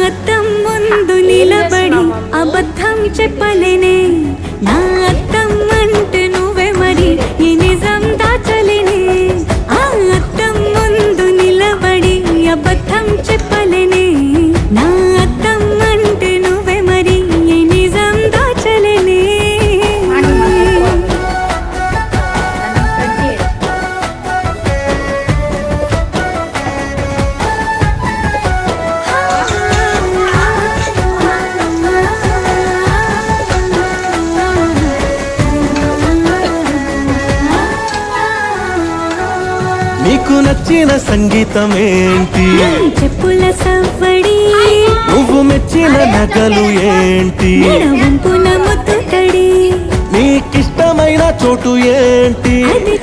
అద్దం ముందు నిలబడి అబద్ధం చెప్పలేనే నా అద్దం అంటే నువ్వే మరి ఈ నిజం దాచలేనే ఆ అద్దం ముందు నిలబడి అబద్ధం చెప్పలేనే నా అద్దం అంటే నువ్వే మరి ఈ నిజం దాచలేనే నీకు నచ్చిన సంగీతం ఏంటి చెప్పుల సవ్వడి నువ్వు మెచ్చిన నగలు ఏంటి వంపున ముద్దు తడి నీకిష్టమైన చోటు ఏంటి అది